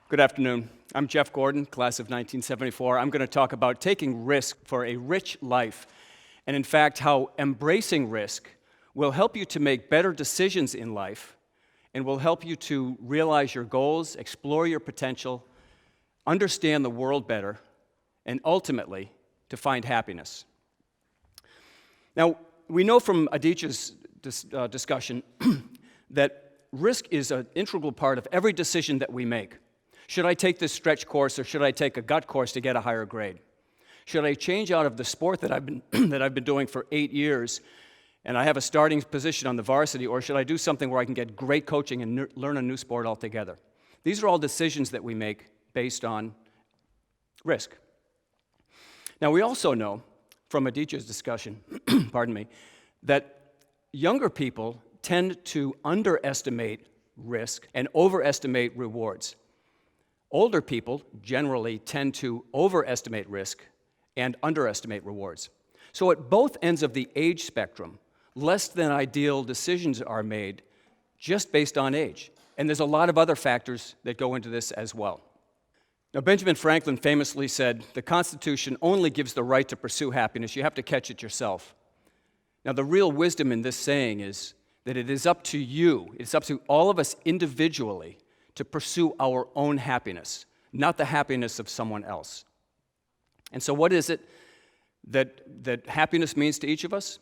Good afternoon. I'm Geoff Gordon, class of 1974. I'm going to talk about taking risk for a rich life, and in fact, how embracing risk will help you to make better decisions in life and will help you to realize your goals, explore your potential, understand the world better, and ultimately, to find happiness. Now, we know from Aditya's discussion that risk is an integral part of every decision that we make. Should I take this stretch course or should I take a gut course to get a higher grade? Should I change out of the sport that I've been doing for 8 years and I have a starting position on the varsity, or should I do something where I can get great coaching and learn a new sport altogether? These are all decisions that we make based on risk. Now, we also know from Aditya's discussion, that younger people tend to underestimate risk and overestimate rewards. Older people generally tend to overestimate risk and underestimate rewards. So at both ends of the age spectrum, less than ideal decisions are made just based on age. And there's a lot of other factors that go into this as well. Now, Benjamin Franklin famously said, "The Constitution only gives the right to pursue happiness. You have to catch it yourself." Now, the real wisdom in this saying is that it is up to you, it's up to all of us individually to pursue our own happiness, not the happiness of someone else. And so what is it that happiness means to each of us?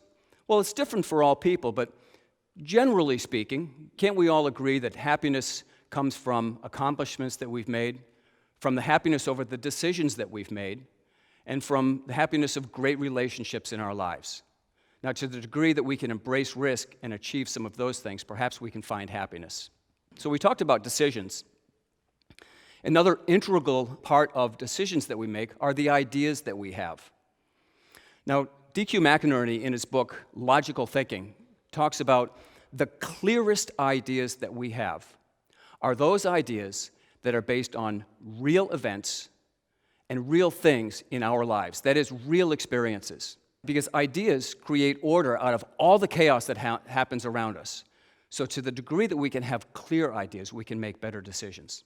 Well, it's different for all people, but generally speaking, can't we all agree that happiness comes from accomplishments that we've made, from the happiness over the decisions that we've made, and from the happiness of great relationships in our lives? Now, to the degree that we can embrace risk and achieve some of those things, perhaps we can find happiness. So we talked about decisions. Another integral part of decisions that we make are the ideas that we have. Now, D.Q. McInerney, in his book, Logical Thinking, talks about the clearest ideas that we have are those ideas that are based on real events and real things in our lives. That is, real experiences. Because ideas create order out of all the chaos that happens around us. So to the degree that we can have clear ideas, we can make better decisions.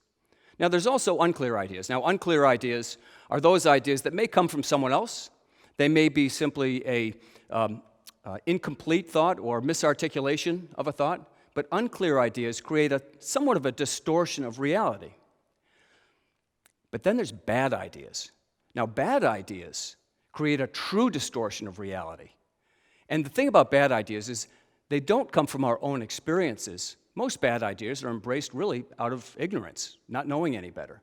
Now, there's also unclear ideas. Now, unclear ideas are those ideas that may come from someone else. They may be simply a incomplete thought or misarticulation of a thought, but unclear ideas create somewhat of a distortion of reality. But then there's bad ideas. Now, bad ideas create a true distortion of reality. And the thing about bad ideas is they don't come from our own experiences. Most bad ideas are embraced really out of ignorance, not knowing any better.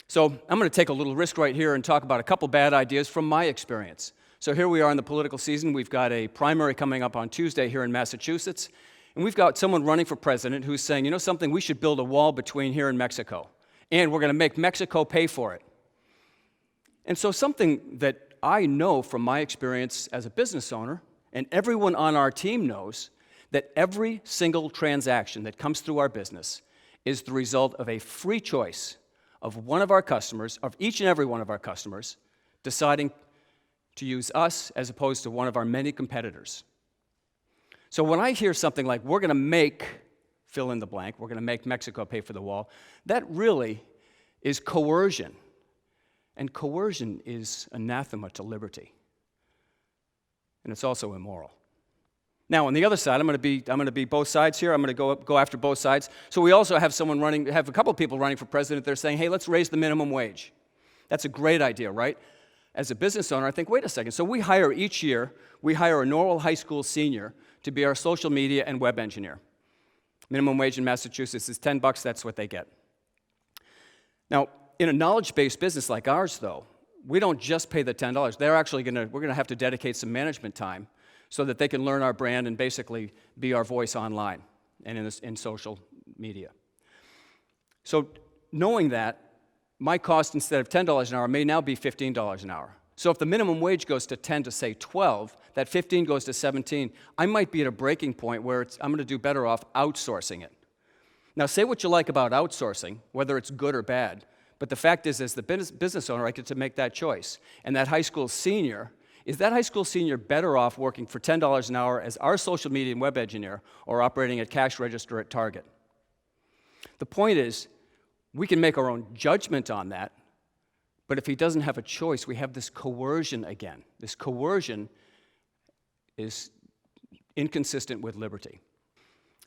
So I'm going to take a little risk right here and talk about a couple bad ideas from my experience. So here we are in the political season. We've got a primary coming up on Tuesday here in Massachusetts, and we've got someone running for president who's saying, you know something, we should build a wall between here and Mexico, and we're going to make Mexico pay for it. And so something that I know from my experience as a business owner, and everyone on our team knows, that every single transaction that comes through our business is the result of a free choice of one of our customers, of each and every one of our customers, deciding to use us as opposed to one of our many competitors. So when I hear something like, we're going to make, fill in the blank, we're going to make Mexico pay for the wall, that really is coercion. And coercion is anathema to liberty. And it's also immoral. Now, on the other side, I'm going to be both sides here. I'm going to go after both sides. So we also have a couple of people running for president. They're saying, hey, let's raise the minimum wage. That's a great idea, right? As a business owner, I think, wait a second. So each year, we hire a normal high school senior to be our social media and web engineer. Minimum wage in Massachusetts is $10. That's what they get. Now, in a knowledge-based business like ours, though, we don't just pay the $10. We're going to have to dedicate some management time so that they can learn our brand and basically be our voice online and in social media. So knowing that, my cost instead of $10 an hour may now be $15 an hour. So if the minimum wage goes to 10 to, say, 12, that 15 goes to 17, I might be at a breaking point where I'm going to do better off outsourcing it. Now, say what you like about outsourcing, whether it's good or bad, but the fact is, as the business owner, I get to make that choice. And that high school senior, is that high school senior better off working for $10 an hour as our social media and web engineer or operating at cash register at Target? The point is, We can make our own judgment on that, but if he doesn't have a choice, we have this coercion again. This coercion is inconsistent with liberty.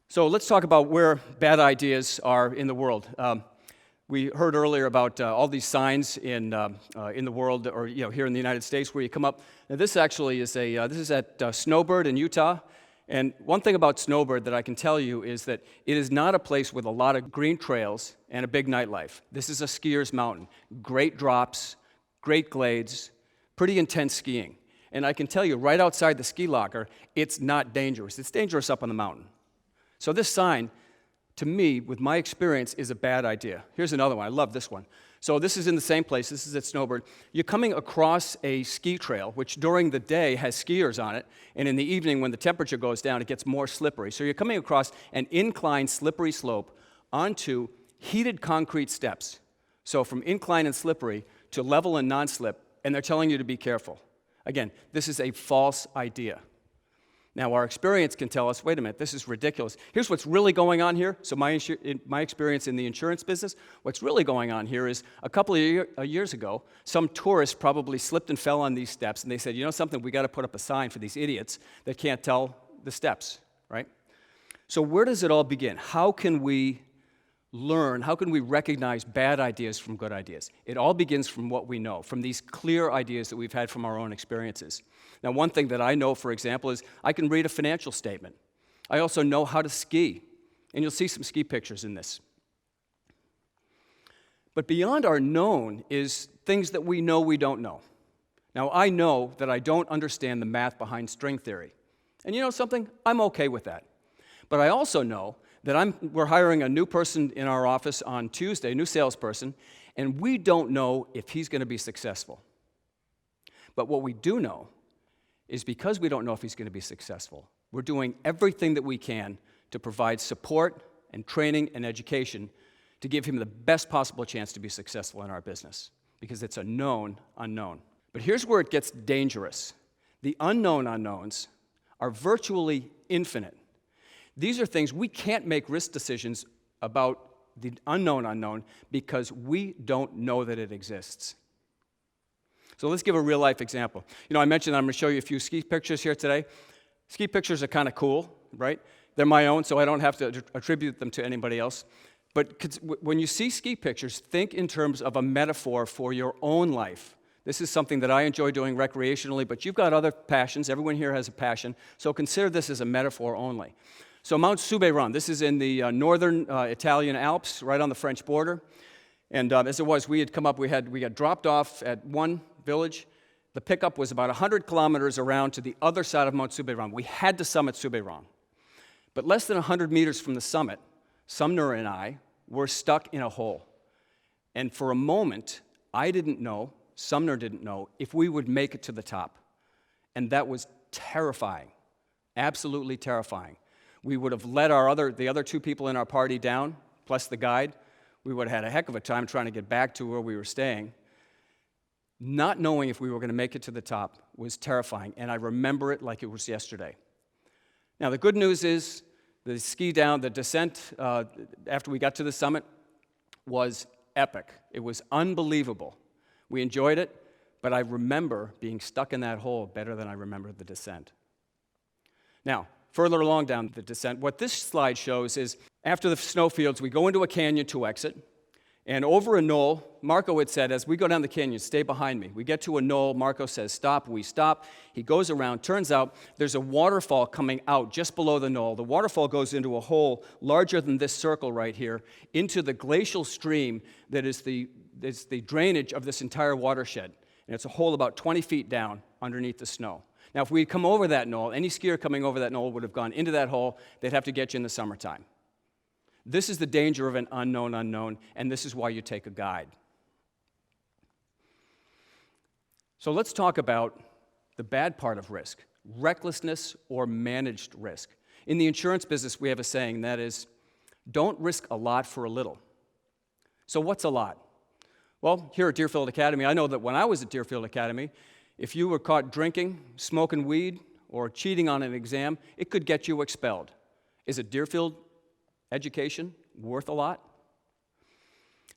So let's talk about where bad ideas are in the world. We heard earlier about all these signs in the world, or here in the United States, where you come up. Now, this actually is this is at Snowbird in Utah. And one thing about Snowbird that I can tell you is that it is not a place with a lot of green trails and a big nightlife. This is a skier's mountain. Great drops, great glades, pretty intense skiing. And I can tell you, right outside the ski locker, it's not dangerous. It's dangerous up on the mountain. So this sign, to me, with my experience, is a bad idea. Here's another one. I love this one. So this is in the same place. This is at Snowbird. You're coming across a ski trail, which during the day has skiers on it, and in the evening, when the temperature goes down, it gets more slippery. So you're coming across an inclined, slippery slope onto heated concrete steps. So from incline and slippery to level and non-slip, and they're telling you to be careful. Again, this is a false idea. Now, our experience can tell us, wait a minute, this is ridiculous. Here's what's really going on here. So my experience in the insurance business, what's really going on here is a couple of years ago, some tourist probably slipped and fell on these steps, and they said, you know something, we got to put up a sign for these idiots that can't tell the steps, right? So where does it all begin? How can we learn, how can we recognize bad ideas from good ideas? It all begins from what we know, from these clear ideas that we've had from our own experiences. Now, one thing that I know, for example, is I can read a financial statement. I also know how to ski, and you'll see some ski pictures in this. But beyond our known is things that we know we don't know. Now, I know that I don't understand the math behind string theory. And you know something? I'm okay with that. But I also know that we're hiring a new person in our office on Tuesday, a new salesperson, and we don't know if he's going to be successful. But what we do know is because we don't know if he's going to be successful, we're doing everything that we can to provide support and training and education to give him the best possible chance to be successful in our business, because it's a known unknown. But here's where it gets dangerous. The unknown unknowns are virtually infinite. These are things we can't make risk decisions about the unknown unknown because we don't know that it exists. So let's give a real-life example. You know, I mentioned I'm going to show you a few ski pictures here today. Ski pictures are kind of cool, right? They're my own, so I don't have to attribute them to anybody else. But when you see ski pictures, think in terms of a metaphor for your own life. This is something that I enjoy doing recreationally, but you've got other passions. Everyone here has a passion, so consider this as a metaphor only. So Mount Soubeyran, this is in the northern Italian Alps, right on the French border. And as it was, we got dropped off at one village. The pickup was about 100 kilometers around to the other side of Mount Soubeyran. We had to summit Soubeyran. But less than 100 meters from the summit, Sumner and I were stuck in a hole. And for a moment, I didn't know, Sumner didn't know, if we would make it to the top. And that was terrifying, absolutely terrifying. We would have let the other two people in our party down, plus the guide. We would have had a heck of a time trying to get back to where we were staying. Not knowing if we were going to make it to the top was terrifying, and I remember it like it was yesterday. Now, the good news is the descent after we got to the summit was epic. It was unbelievable. We enjoyed it, but I remember being stuck in that hole better than I remember the descent. Now, further along down the descent, what this slide shows is after the snowfields, we go into a canyon to exit. And over a knoll, Marco had said, as we go down the canyon, stay behind me. We get to a knoll, Marco says, stop, we stop. He goes around, turns out there's a waterfall coming out just below the knoll. The waterfall goes into a hole larger than this circle right here, into the glacial stream that is the drainage of this entire watershed. And it's a hole about 20 feet down underneath the snow. Now, if we'd come over that knoll, any skier coming over that knoll would have gone into that hole. They'd have to get you in the summertime. This is the danger of an unknown unknown, and this is why you take a guide. So let's talk about the bad part of risk, recklessness or managed risk. In the insurance business, we have a saying that is, don't risk a lot for a little. So what's a lot? Well, here at Deerfield Academy, I know that when I was at Deerfield Academy, if you were caught drinking, smoking weed, or cheating on an exam, it could get you expelled. Is it Deerfield education worth a lot?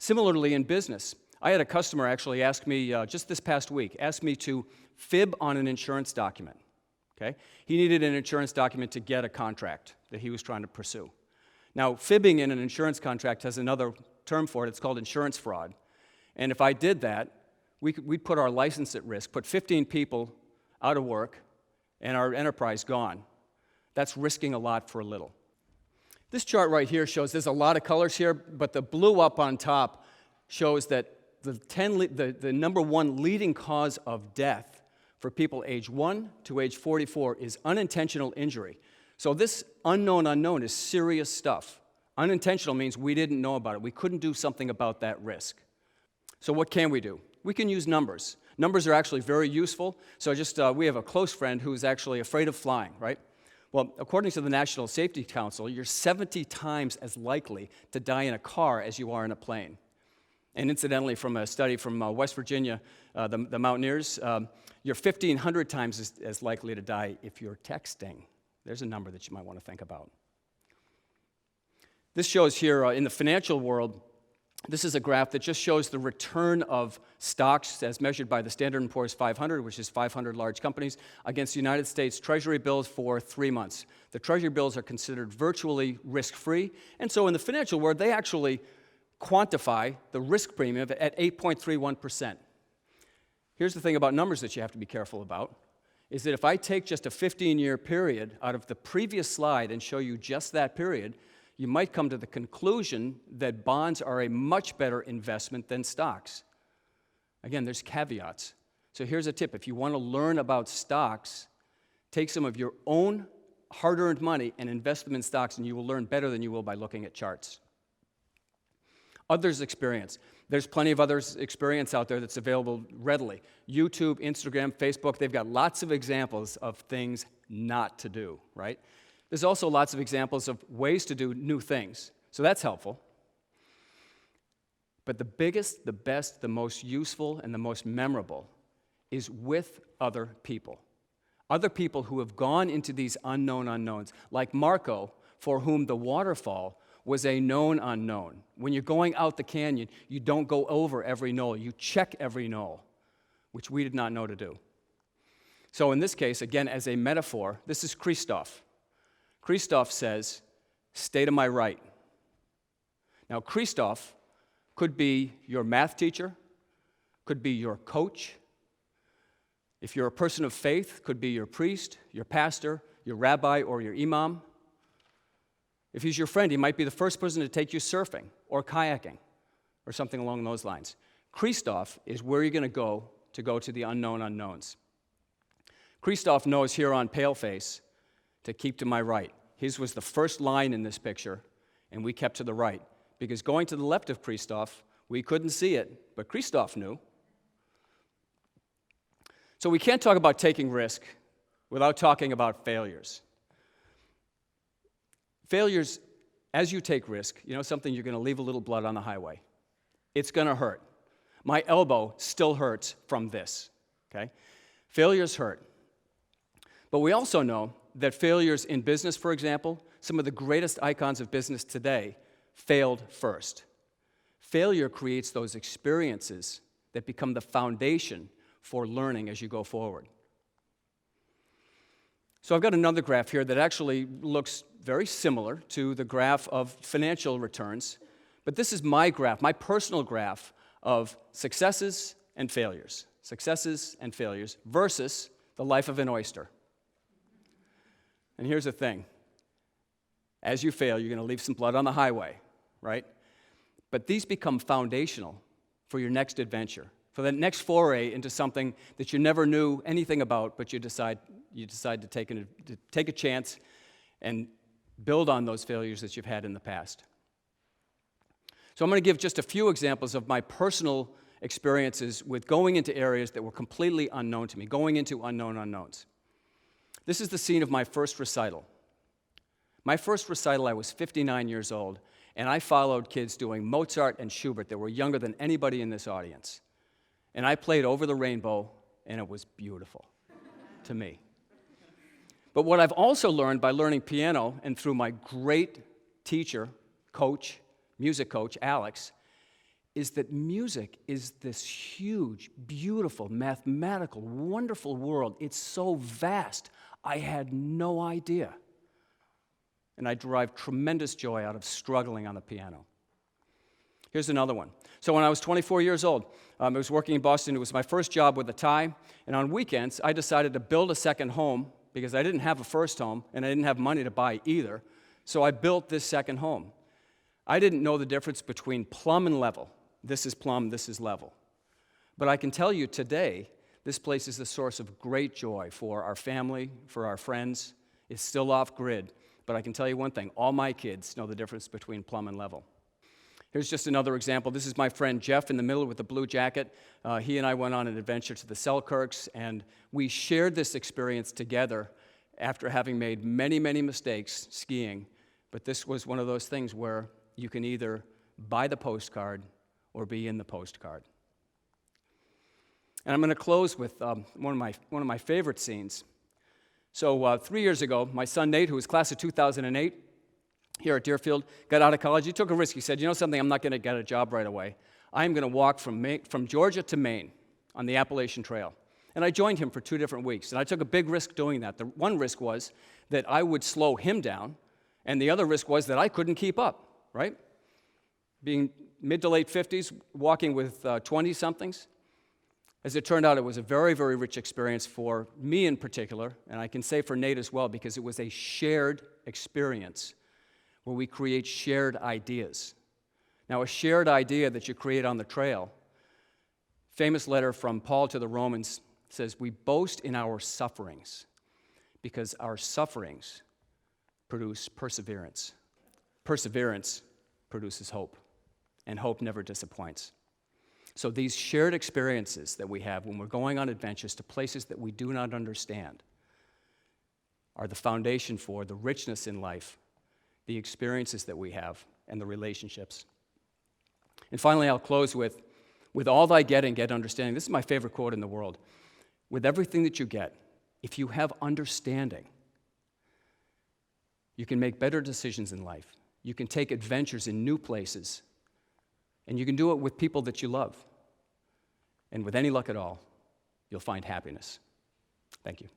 Similarly, in business, I had a customer actually ask me just this past week, asked me to fib on an insurance document. Okay? He needed an insurance document to get a contract that he was trying to pursue. Now, fibbing in an insurance contract has another term for it. It's called insurance fraud. And if I did that, we'd put our license at risk, put 15 people out of work, and our enterprise gone. That's risking a lot for a little. This chart right here shows there's a lot of colors here, but the blue up on top shows that the number one leading cause of death for people age 1 to age 44 is unintentional injury. So this unknown is serious stuff. Unintentional means we didn't know about it. We couldn't do something about that risk. So what can we do? We can use numbers. Numbers are actually very useful. So we have a close friend who's actually afraid of flying, right? Well, according to the National Safety Council, you're 70 times as likely to die in a car as you are in a plane. And incidentally, from a study from West Virginia, the Mountaineers, you're 1,500 times as likely to die if you're texting. There's a number that you might want to think about. This shows here in the financial world, this is a graph that just shows the return of stocks as measured by the Standard & Poor's 500, which is 500 large companies, against the United States Treasury bills for 3 months. The Treasury bills are considered virtually risk-free, and so in the financial world, they actually quantify the risk premium at 8.31%. Here's the thing about numbers that you have to be careful about, is that if I take just a 15-year period out of the previous slide and show you just that period, you might come to the conclusion that bonds are a much better investment than stocks. Again, there's caveats. So here's a tip. If you want to learn about stocks, take some of your own hard-earned money and invest them in stocks, and you will learn better than you will by looking at charts. Others' experience. There's plenty of others' experience out there that's available readily. YouTube, Instagram, Facebook, they've got lots of examples of things not to do, right? There's also lots of examples of ways to do new things, so that's helpful. But the biggest, the best, the most useful, and the most memorable is with other people. Other people who have gone into these unknown unknowns, like Marco, for whom the waterfall was a known unknown. When you're going out the canyon, you don't go over every knoll, you check every knoll, which we did not know to do. So in this case, again, as a metaphor, this is Christoph. Christoph says, stay to my right. Now, Christoph could be your math teacher, could be your coach. If you're a person of faith, could be your priest, your pastor, your rabbi, or your imam. If he's your friend, he might be the first person to take you surfing or kayaking or something along those lines. Christoph is where you're going to go to the unknown unknowns. Christoph knows here on Paleface to keep to my right. His was the first line in this picture, and we kept to the right. Because going to the left of Christoph, we couldn't see it, but Christoph knew. So we can't talk about taking risk without talking about failures. Failures, as you take risk, you know something, you're going to leave a little blood on the highway. It's going to hurt. My elbow still hurts from this, okay? Failures hurt. But we also know that failures in business, for example, some of the greatest icons of business today failed first. Failure creates those experiences that become the foundation for learning as you go forward. So I've got another graph here that actually looks very similar to the graph of financial returns, but this is my graph, my personal graph of successes and failures versus the life of an oyster. And here's the thing. As you fail, you're going to leave some blood on the highway, right? But these become foundational for your next adventure, for the next foray into something that you never knew anything about, but you decide to take a chance and build on those failures that you've had in the past. So I'm going to give just a few examples of my personal experiences with going into areas that were completely unknown to me, going into unknown unknowns. This is the scene of my first recital. My first recital, I was 59 years old, and I followed kids doing Mozart and Schubert that were younger than anybody in this audience. And I played Over the Rainbow, and it was beautiful to me. But what I've also learned by learning piano and through my great teacher, coach, music coach, Alex, is that music is this huge, beautiful, mathematical, wonderful world. It's so vast. I had no idea. And I derived tremendous joy out of struggling on the piano. Here's another one. So when I was 24 years old, I was working in Boston. It was my first job with a tie. And on weekends, I decided to build a second home because I didn't have a first home, and I didn't have money to buy either. So I built this second home. I didn't know the difference between plumb and level. This is plumb, this is level. But I can tell you today, this place is a source of great joy for our family, for our friends. It's still off-grid, but I can tell you one thing, all my kids know the difference between plumb and level. Here's just another example. This is my friend Geoff in the middle with the blue jacket. He and I went on an adventure to the Selkirks, and we shared this experience together after having made many, many mistakes skiing. But this was one of those things where you can either buy the postcard or be in the postcard. And I'm going to close with one of my favorite scenes. So 3 years ago, my son Nate, who was class of 2008, here at Deerfield, got out of college. He took a risk. He said, you know something, I'm not going to get a job right away. I'm going to walk from Georgia to Maine on the Appalachian Trail. And I joined him for 2 different weeks. And I took a big risk doing that. The one risk was that I would slow him down, and the other risk was that I couldn't keep up, right? Being mid to late 50s, walking with 20-somethings. As it turned out, it was a very, very rich experience for me in particular, and I can say for Nate as well, because it was a shared experience where we create shared ideas. Now, a shared idea that you create on the trail, famous letter from Paul to the Romans says, we boast in our sufferings because our sufferings produce perseverance. Perseverance produces hope, and hope never disappoints. So these shared experiences that we have when we're going on adventures to places that we do not understand are the foundation for the richness in life, the experiences that we have, and the relationships. And finally, I'll close with all thy getting, get understanding. This is my favorite quote in the world. With everything that you get, if you have understanding, you can make better decisions in life. You can take adventures in new places, and you can do it with people that you love. And with any luck at all, you'll find happiness. Thank you.